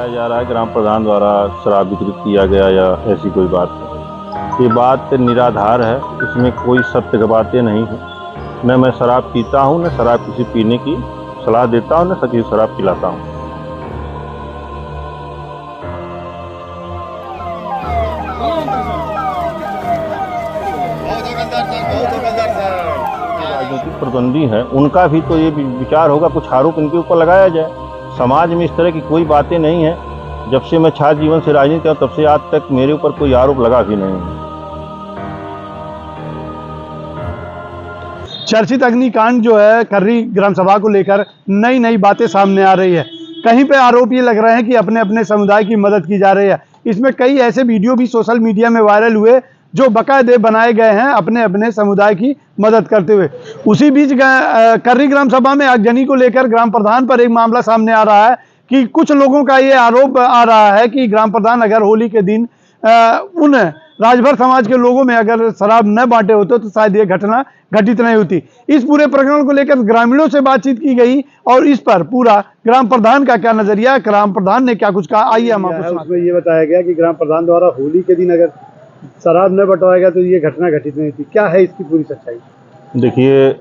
जा रहा है ग्राम प्रधान द्वारा शराब वितरित किया गया या ऐसी कोई बात है। ये बात निराधार है, इसमें कोई सत्य बातें नहीं है। न मैं शराब पीता हूँ, न शराब किसी पीने की सलाह देता हूँ, न किसी शराब पिलाता हूँ। राजनीतिक प्रतिद्वंदी है, उनका भी तो ये विचार होगा, कुछ आरोप इनके ऊपर लगाया जाए। समाज में इस तरह की कोई बातें नहीं है। जब से मैं छात्र जीवन से राजनीति किया तब से आज तक मेरे ऊपर कोई आरोप लगा भी नहीं है। चर्चित अग्निकांड जो है कर्री ग्राम सभा को लेकर नई नई बातें सामने आ रही है। कहीं पे आरोप ये लग रहे हैं कि अपने अपने समुदाय की मदद की जा रही है। इसमें कई ऐसे वीडियो भी सोशल मीडिया में वायरल हुए जो बकायदे बनाए गए हैं अपने अपने समुदाय की मदद करते हुए। उसी बीच कर्री ग्राम सभा में आगजनी को लेकर ग्राम प्रधान पर एक मामला सामने आ रहा है कि कुछ लोगों का ये आरोप आ रहा है कि ग्राम प्रधान अगर होली के दिन उन राजभर समाज के लोगों में अगर शराब न बांटे होते तो शायद ये घटना घटित नहीं होती। इस पूरे प्रकरण को लेकर ग्रामीणों से बातचीत की गई और इस पर पूरा ग्राम प्रधान का क्या नजरिया, ग्राम प्रधान ने क्या कुछ कहा, आइए हम आपको उसमें ये बताया गया कि ग्राम प्रधान द्वारा होली के दिन अगर शराब न बंटवाया गया तो ये घटना घटित नहीं थी। क्या है इसकी पूरी सच्चाई? देखिए,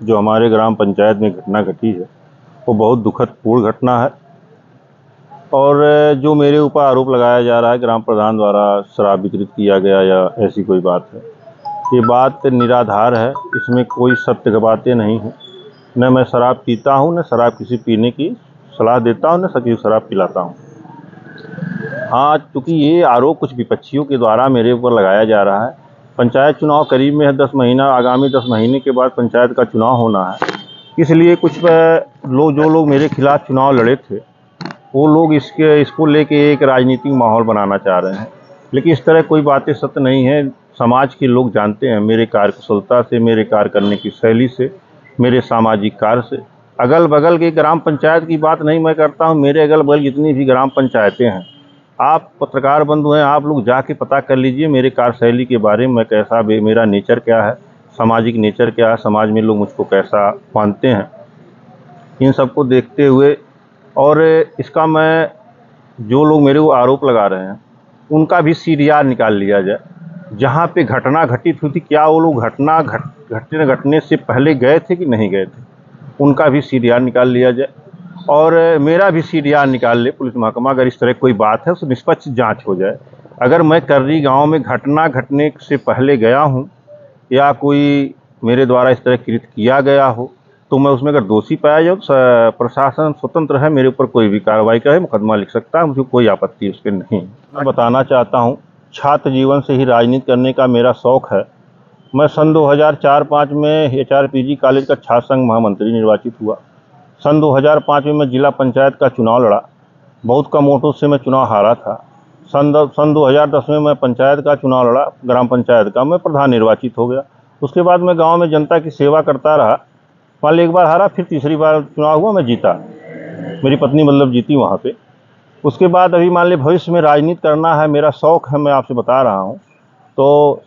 जो हमारे ग्राम पंचायत में घटना घटी है वो बहुत दुखद पूर्ण घटना है और जो मेरे ऊपर आरोप लगाया जा रहा है ग्राम प्रधान द्वारा शराब वितरित किया गया या ऐसी कोई बात है, ये बात निराधार है। इसमें कोई सत्य बातें नहीं है। न मैं शराब पीता हूँ, न शराब किसी पीने की सलाह देता हूँ, न किसी शराब पिलाता हूँ। हाँ, चूँकि ये आरोप कुछ विपक्षियों के द्वारा मेरे ऊपर लगाया जा रहा है। पंचायत चुनाव करीब में है, 10 महीना, आगामी 10 महीने के बाद पंचायत का चुनाव होना है। इसलिए कुछ जो लोग मेरे खिलाफ चुनाव लड़े थे वो लोग इसको लेके एक राजनीतिक माहौल बनाना चाह रहे हैं, लेकिन इस तरह कोई बातें सत्य नहीं है। समाज के लोग जानते हैं मेरे कार्यकुशलता से, मेरे कार्य करने की शैली से, मेरे सामाजिक कार्य से। अगल बगल की ग्राम पंचायत की बात नहीं मैं करता हूँ, मेरे अगल बगल जितनी भी ग्राम पंचायतें हैं, आप पत्रकार बंधु हैं, आप लोग जाके पता कर लीजिए मेरे कार्यशैली के बारे में, कैसा मेरा नेचर क्या है, सामाजिक नेचर क्या है, समाज में लोग मुझको कैसा मानते हैं। इन सबको देखते हुए और इसका मैं जो लोग मेरे को आरोप लगा रहे हैं उनका भी सीडीआर निकाल लिया जाए। जहाँ पे घटना घटित हुई थी, क्या वो लोग घटना घटने से पहले गए थे कि नहीं गए थे, उनका भी सीडीआर निकाल लिया जाए और मेरा भी सीडीआर निकाल ले पुलिस महकमा। अगर इस तरह कोई बात है तो निष्पक्ष जांच हो जाए। अगर मैं कर्री गांव में घटना घटने से पहले गया हूं या कोई मेरे द्वारा इस तरह कृत किया गया हो तो मैं उसमें अगर दोषी पाया जाऊँ तो प्रशासन स्वतंत्र है, मेरे ऊपर कोई भी कार्रवाई करे, मुकदमा लिख सकता है, मुझे कोई आपत्ति उसके नहीं। मैं बताना चाहता हूँ, छात्र जीवन से ही राजनीति करने का मेरा शौक़ है। मैं सन 2004-05 में HRPG कॉलेज का छात्र संघ महामंत्री निर्वाचित हुआ। सन 2005 में मैं जिला पंचायत का चुनाव लड़ा, बहुत कम वोटों से मैं चुनाव हारा था। सन 2010 में मैं पंचायत का चुनाव लड़ा, ग्राम पंचायत का, मैं प्रधान निर्वाचित हो गया। उसके बाद मैं गांव में जनता की सेवा करता रहा। मान ली एक बार हारा, फिर तीसरी बार चुनाव हुआ, मैं जीता, मेरी पत्नी मतलब जीती वहाँ पे। उसके बाद अभी मान ली भविष्य में राजनीति करना है, मेरा शौक़ है, मैं आपसे बता रहा हूँ। तो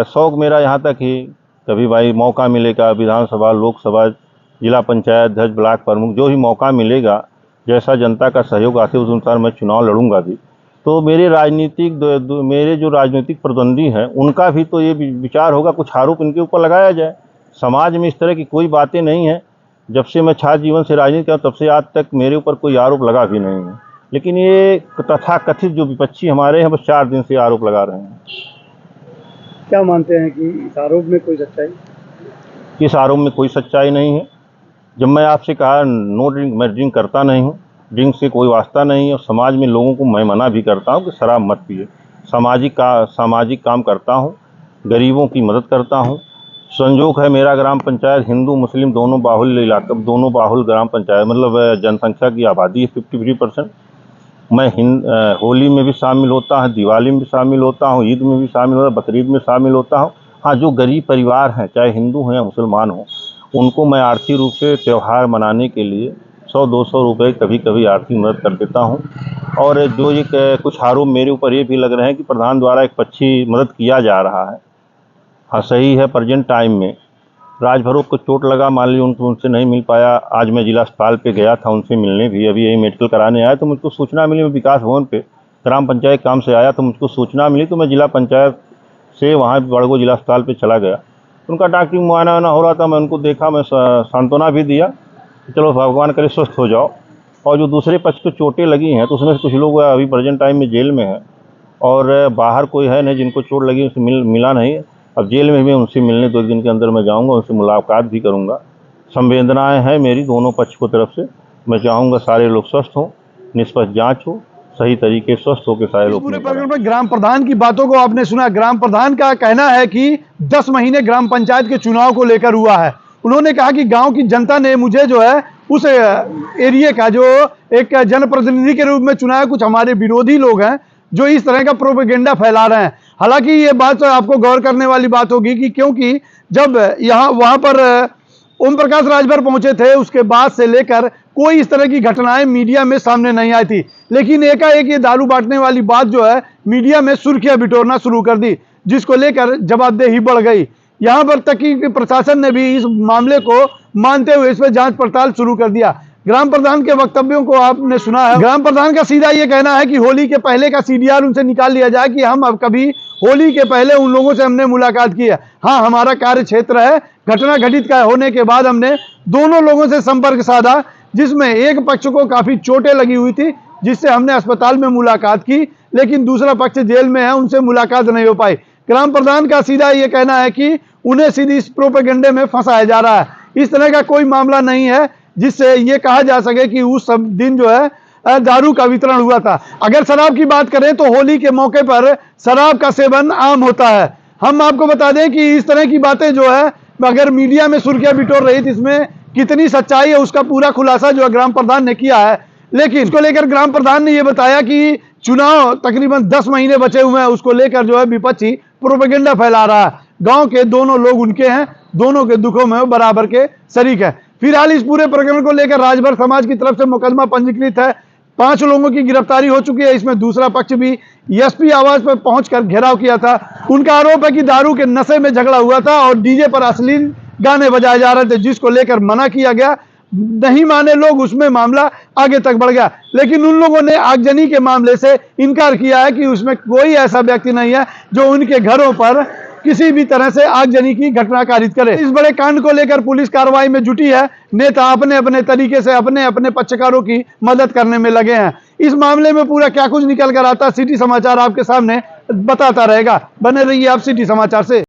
शौक़ मेरा यहाँ तक ही, कभी भाई मौका मिलेगा, विधानसभा, लोकसभा, जिला पंचायत अध्यक्ष, ब्लॉक प्रमुख, जो भी मौका मिलेगा, जैसा जनता का सहयोग आते उस अनुसार मैं चुनाव लड़ूंगा भी। तो मेरे जो राजनीतिक प्रतिद्वंदी हैं उनका भी तो ये विचार होगा, कुछ आरोप इनके ऊपर लगाया जाए। समाज में इस तरह की कोई बातें नहीं है। जब से मैं छात्र जीवन से राजनीति किया तब से आज तक मेरे ऊपर कोई आरोप लगा भी नहीं है, लेकिन ये तथाकथित जो विपक्षी हमारे हैं बस 4 दिन से आरोप लगा रहे हैं। क्या मानते हैं कि इस आरोप में कोई सच्चाई? इस आरोप में कोई सच्चाई नहीं है। जब मैं आपसे कहा नो ड्रिंक, मैं ड्रिंक करता नहीं हूँ, ड्रिंक से कोई वास्ता नहीं है। और समाज में लोगों को मैं मना भी करता हूँ कि शराब मत पिए। सामाजिक काम करता हूँ, गरीबों की मदद करता हूँ। संजोग है मेरा ग्राम पंचायत हिंदू मुस्लिम दोनों बाहुल्य इलाका, दोनों बाहुल्य ग्राम पंचायत, मतलब जनसंख्या की आबादी है 53%। मैं होली में भी शामिल होता हूँ, दिवाली में भी शामिल होता हूँ, ईद में भी शामिल होता हूँ, बकरीद में शामिल होता हूँ। हाँ, जो गरीब परिवार हैं, चाहे हिंदू हों या मुसलमान हों, उनको मैं आर्थिक रूप से त्यौहार मनाने के लिए 100-200 रुपये कभी कभी आर्थिक मदद कर देता हूँ। और जो ये कुछ आरोप मेरे ऊपर ये भी लग रहे हैं कि प्रधान द्वारा एक पक्षी मदद किया जा रहा है। हाँ, सही है, प्रेजेंट टाइम में राजभरोग को चोट लगा, मान ली उनसे नहीं मिल पाया। आज मैं जिला अस्पताल पे गया था उनसे मिलने भी, अभी यही मेडिकल कराने आया तो मुझको सूचना मिली, मैं विकास भवन पे ग्राम पंचायत काम से आया तो मुझको सूचना मिली, तो मैं जिला पंचायत से वहाँ बड़गो जिला अस्पताल पे चला गया। उनका डॉक्टरी मुआयना वाना हो रहा था, मैं उनको देखा, मैं सांत्वना भी दिया कि चलो भगवान करे स्वस्थ हो जाओ। और जो दूसरे पक्ष को चोटें लगी हैं तो उसमें से कुछ लोग अभी प्रेजेंट टाइम में जेल में हैं और बाहर कोई है नहीं जिनको चोट लगी, उनसे मिला नहीं। अब जेल में भी उनसे मिलने 2 दिन के अंदर मैं जाऊंगा, उनसे मुलाकात भी करूंगा। संवेदनाएं हैं मेरी दोनों पक्ष को तरफ से। मैं चाहूँगा सारे लोग स्वस्थ हों, निष्पक्ष जाँच हो, सही तरीके स्वस्थ होकर सारे लोग। पूरे प्रकरण में ग्राम प्रधान की बातों को आपने सुना। ग्राम प्रधान का कहना है कि 10 महीने ग्राम पंचायत के चुनाव को लेकर हुआ है। उन्होंने कहा कि गांव की जनता ने मुझे जो है उस एरिया का जो एक जनप्रतिनिधि के रूप में चुना है। कुछ हमारे विरोधी लोग हैं जो इस तरह का प्रोपेगेंडा फैला रहे हैं। हालांकि ये बात आपको गौर करने वाली बात होगी कि क्योंकि जब वहां पर ओम प्रकाश राजभर पहुंचे थे उसके बाद से लेकर कोई इस तरह की घटनाएं मीडिया में सामने नहीं आई थी, लेकिन एकाएक ये दारू बांटने वाली बात जो है मीडिया में सुर्खियां बिटोरना शुरू कर दी, जिसको लेकर जवाबदेही बढ़ गई। यहां पर तक कि प्रशासन ने भी इस मामले को मानते हुए इस पर जांच पड़ताल शुरू कर दिया। ग्राम प्रधान के वक्तव्यों को आपने सुना है। ग्राम प्रधान का सीधा ये कहना है कि होली के पहले का सीडीआर उनसे निकाल लिया जाए कि हम अब कभी होली के पहले उन लोगों से हमने मुलाकात की है। हाँ, हमारा कार्य क्षेत्र है, घटना घटित का होने के बाद हमने दोनों लोगों से संपर्क साधा, जिसमें एक पक्ष को काफी चोटें लगी हुई थी जिससे हमने अस्पताल में मुलाकात की, लेकिन दूसरा पक्ष जेल में है, उनसे मुलाकात नहीं हो पाई। ग्राम प्रधान का सीधा ये कहना है कि उन्हें सीधी इस प्रोपेगेंडे में फंसाया जा रहा है। इस तरह का कोई मामला नहीं है जिससे ये कहा जा सके कि उस सब दिन जो है दारू का वितरण हुआ था। अगर शराब की बात करें तो होली के मौके पर शराब का सेवन आम होता है। हम आपको बता दें कि इस तरह की बातें जो है अगर मीडिया में सुर्खियां बिटोर रही थी, इसमें कितनी सच्चाई है उसका पूरा खुलासा जो है ग्राम प्रधान ने किया है। लेकिन इसको लेकर ग्राम प्रधान ने यह बताया कि चुनाव तकरीबन 10 महीने बचे हुए हैं, उसको लेकर जो है विपक्षी प्रोपेगेंडा फैला रहा है। गांव के दोनों लोग उनके हैं, दोनों के दुखों में बराबर के शरीक है। फिलहाल इस पूरे प्रकरण को लेकर राजभर समाज की तरफ से मुकदमा पंजीकृत है। 5 लोगों की गिरफ्तारी हो चुकी है। इसमें दूसरा पक्ष भी एसपी आवास पर पहुंचकर घेराव किया था। उनका आरोप है कि दारू के नशे में झगड़ा हुआ था और डीजे पर अश्लील गाने बजाए जा रहे थे, जिसको लेकर मना किया गया। नहीं माने लोग, उसमें मामला आगे तक बढ़ गया। लेकिन उन लोगों ने आगजनी के मामले से इनकार किया है कि उसमें कोई ऐसा व्यक्ति नहीं है जो उनके घरों पर किसी भी तरह से आगजनी की घटना कारित करे। इस बड़े कांड को लेकर पुलिस कार्रवाई में जुटी है। नेता अपने अपने तरीके से अपने अपने पक्षकारों की मदद करने में लगे हैं। इस मामले में पूरा क्या कुछ निकल कर आता, सिटी समाचार आपके सामने बताता रहेगा। बने रहिए आप सिटी समाचार से।